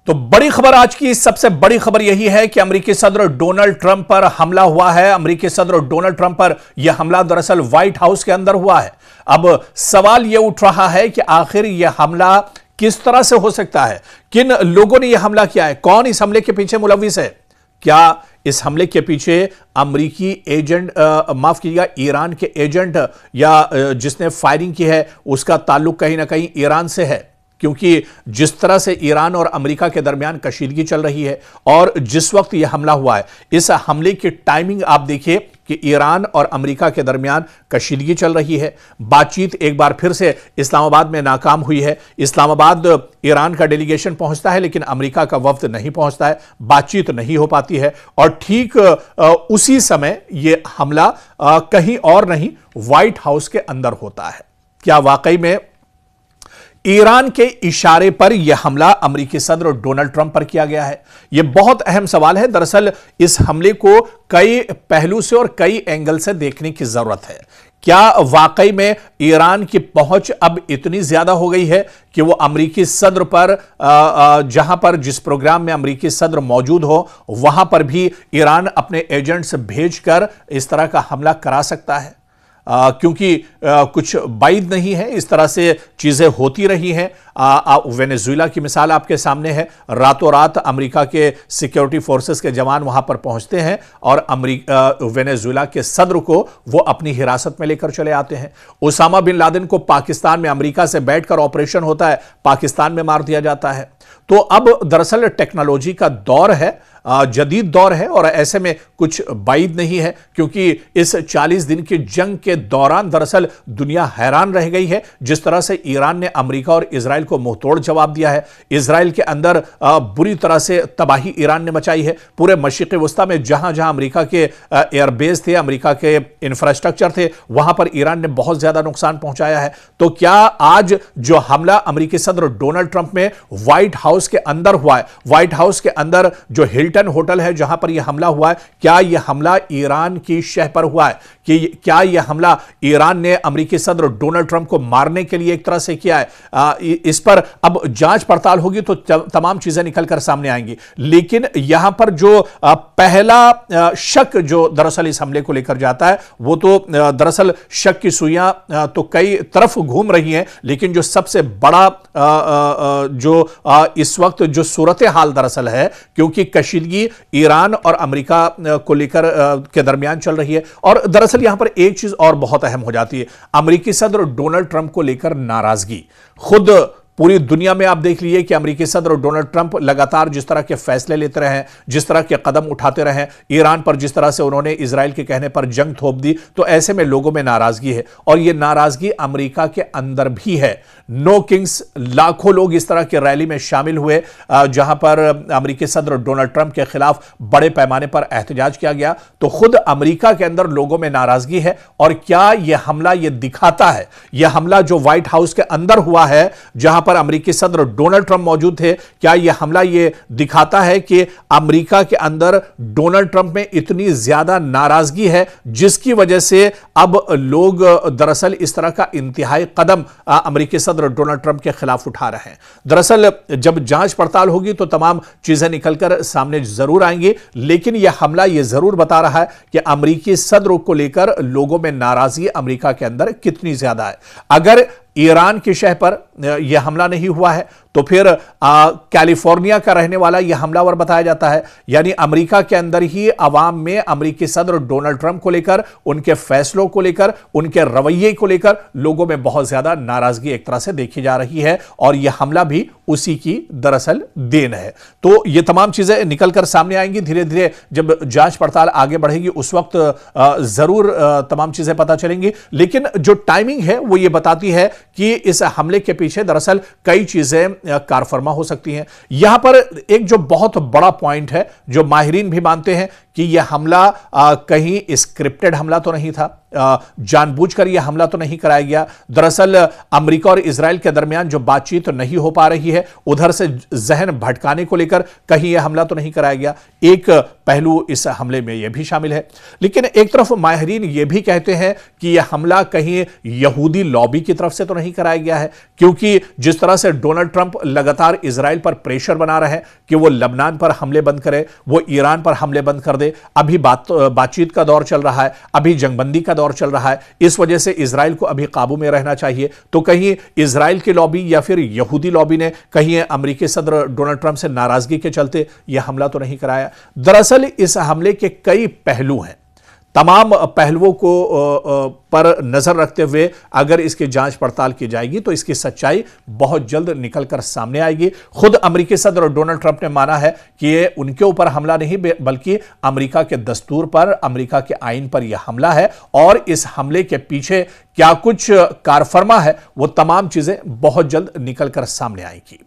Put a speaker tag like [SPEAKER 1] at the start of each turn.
[SPEAKER 1] तो बड़ी खबर, आज की सबसे बड़ी खबर यही है कि अमेरिकी सदर डोनाल्ड ट्रंप पर हमला हुआ है। अमेरिकी सदर डोनाल्ड ट्रंप पर यह हमला दरअसल व्हाइट हाउस के अंदर हुआ है। अब सवाल यह उठ रहा है कि आखिर यह हमला किस तरह से हो सकता है, किन लोगों ने यह हमला किया है, कौन इस हमले के पीछे मुलविस है। क्या इस हमले के पीछे अमेरिकी एजेंट, माफ कीजिएगा, ईरान के एजेंट या जिसने फायरिंग की है उसका ताल्लुक कहीं ना कहीं ईरान से है? क्योंकि जिस तरह से ईरान और अमेरिका के दरमियान कशीदगी चल रही है और जिस वक्त यह हमला हुआ है, इस हमले की टाइमिंग आप देखिए कि ईरान और अमेरिका के दरमियान कशीदगी चल रही है। बातचीत एक बार फिर से इस्लामाबाद में नाकाम हुई है। इस्लामाबाद ईरान का डेलीगेशन पहुंचता है लेकिन अमेरिका का वफ्द नहीं पहुंचता है, बातचीत नहीं हो पाती है और ठीक उसी समय यह हमला कहीं और नहीं, व्हाइट हाउस के अंदर होता है। क्या वाकई में ईरान के इशारे पर यह हमला अमेरिकी सदर डोनाल्ड ट्रंप पर किया गया है? यह बहुत अहम सवाल है। दरअसल इस हमले को कई पहलू से और कई एंगल से देखने की जरूरत है। क्या वाकई में ईरान की पहुंच अब इतनी ज्यादा हो गई है कि वो अमेरिकी सदर पर, जहां पर जिस प्रोग्राम में अमेरिकी सदर मौजूद हो वहां पर भी ईरान अपने एजेंट्स भेजकर इस तरह का हमला करा सकता है? क्योंकि कुछ बाइद नहीं है, इस तरह से चीजें होती रही हैं। वेनेजुएला की मिसाल आपके सामने है। रातों रात अमेरिका के सिक्योरिटी फोर्सेस के जवान वहां पर पहुंचते हैं और वेनेजुएला के सदर को वो अपनी हिरासत में लेकर चले आते हैं। उसामा बिन लादेन को पाकिस्तान में अमेरिका से बैठकर ऑपरेशन होता है, पाकिस्तान में मार दिया जाता है। तो अब दरअसल टेक्नोलॉजी का दौर है, जदीद दौर है और ऐसे में कुछ बाइद नहीं है, क्योंकि इस 40 दिन की जंग के दौरान दरअसल दुनिया हैरान रह गई है जिस तरह से ईरान ने अमेरिका और इजराइल को मुंहतोड़ जवाब दिया है। इजराइल के अंदर बुरी तरह से तबाही ईरान ने मचाई है। पूरे मशरिक़ वस्ता में जहां जहां अमेरिका के एयरबेस थे, अमेरिका के इंफ्रास्ट्रक्चर थे, वहां पर ईरान ने बहुत ज्यादा नुकसान पहुंचाया है। तो क्या आज जो हमला अमेरिकी सदर डोनाल्ड ट्रंप में व्हाइट हाउस के अंदर हुआ है, व्हाइट हाउस के अंदर जो हिल्टन होटल है जहां पर यह हमला हुआ है, क्या यह हमला ईरान की शह पर हुआ है? कि क्या यह हमला ईरान ने अमेरिकी सदर डोनाल्ड ट्रंप को मारने के लिए एक तरह से किया है? इस पर अब जांच पड़ताल होगी तो तमाम चीजें निकलकर सामने आएंगी। लेकिन यहां पर जो पहला शक जो दरअसल इस हमले को लेकर जाता है, वो तो दरअसल शक की सुइयां तो कई तरफ घूम रही हैं, लेकिन जो सबसे बड़ा जो इस वक्त जो सूरत हाल दरअसल है, क्योंकि कशीदगी ईरान और अमेरिका को लेकर के दरमियान चल रही है। और दरअसल यहां पर एक चीज और बहुत अहम हो जाती है, अमेरिकी सदर डोनाल्ड ट्रंप को लेकर नाराजगी। खुद पूरी दुनिया में आप देख लीजिए कि अमेरिकी सदर डोनाल्ड ट्रंप लगातार जिस तरह के फैसले लेते रहे हैं, जिस तरह के कदम उठाते रहे हैं, ईरान पर जिस तरह से उन्होंने इजराइल के कहने पर जंग थोप दी, तो ऐसे में लोगों में नाराजगी है और यह नाराजगी अमेरिका के अंदर भी है। नो किंग्स, लाखों लोग इस तरह की रैली में शामिल हुए जहां पर अमेरिकी सदर डोनाल्ड ट्रंप के खिलाफ बड़े पैमाने पर एहतजाज किया गया। तो खुद अमेरिका के अंदर लोगों में नाराजगी है। और क्या यह हमला यह दिखाता है, यह हमला जो व्हाइट हाउस के अंदर हुआ है जहां पर अमेरिकी सदर डोनाल्ड ट्रंप मौजूद थे, क्या यह हमला यह दिखाता है कि अमेरिका के अंदर डोनाल्ड ट्रंप में इतनी ज्यादा नाराजगी है जिसकी वजह से अब लोग दरअसल इस तरह का इंतहाई कदम अमेरिकी सदर डोनाल्ड ट्रंप के खिलाफ उठा रहे हैं? दरअसल जब जांच पड़ताल होगी तो तमाम चीजें निकलकर सामने जरूर आएंगी, लेकिन यह हमला यह जरूर बता रहा है कि अमेरिकी सदर को लेकर लोगों में नाराजगी अमेरिका के अंदर कितनी ज्यादा है। अगर ईरान की शह पर यह हमला नहीं हुआ है तो फिर कैलिफोर्निया का रहने वाला यह हमलावर बताया जाता है। यानी अमेरिका के अंदर ही अवाम में अमेरिकी सदर डोनाल्ड ट्रंप को लेकर, उनके फैसलों को लेकर, उनके रवैये को लेकर लोगों में बहुत ज्यादा नाराजगी एक तरह से देखी जा रही है और यह हमला भी उसी की दरअसल देन है। तो यह तमाम चीजें निकलकर सामने आएंगी धीरे धीरे। जब जांच पड़ताल आगे बढ़ेगी उस वक्त जरूर तमाम चीजें पता चलेंगी। लेकिन जो टाइमिंग है वो ये बताती है कि इस हमले के पीछे दरअसल कई चीजें कारफरमा हो सकती हैं। यहां पर एक जो बहुत बड़ा पॉइंट है, जो माहिरीन भी मानते हैं कि यह हमला कहीं स्क्रिप्टेड हमला तो नहीं था, जानबूझकर यह हमला तो नहीं कराया गया। दरअसल अमेरिका और इजराइल के दरमियान जो बातचीत नहीं हो पा रही है, उधर से जहन भटकाने को लेकर कहीं यह हमला तो नहीं कराया गया। एक पहलू इस हमले में यह भी शामिल है। लेकिन एक तरफ माहिरीन यह भी कहते हैं कि यह हमला कहीं यहूदी लॉबी की तरफ से तो नहीं कराया गया है, क्योंकि जिस तरह से डोनाल्ड ट्रंप लगातार इजराइल पर प्रेशर बना रहे हैं कि वो लबनान पर हमले बंद करे, वो ईरान पर हमले बंद कर दे। अभी बातचीत का दौर चल रहा है, अभी जंगबंदी का दौर चल रहा है, इस वजह से इजराइल को अभी काबू में रहना चाहिए। तो कहीं इजराइल की लॉबी या फिर यहूदी लॉबी ने कहीं अमेरिकी सदर डोनाल्ड ट्रंप से नाराजगी के चलते यह हमला तो नहीं कराया। दरअसल इस हमले के कई पहलू हैं। तमाम पहलुओं को पर नजर रखते हुए अगर इसकी जांच पड़ताल की जाएगी तो इसकी सच्चाई बहुत जल्द निकलकर सामने आएगी। खुद अमेरिकी सदर डोनाल्ड ट्रंप ने माना है कि यह उनके ऊपर हमला नहीं बल्कि अमेरिका के दस्तूर पर, अमेरिका के आईन पर यह हमला है, और इस हमले के पीछे क्या कुछ कारफरमा है वो तमाम चीजें बहुत जल्द निकलकर सामने आएगी।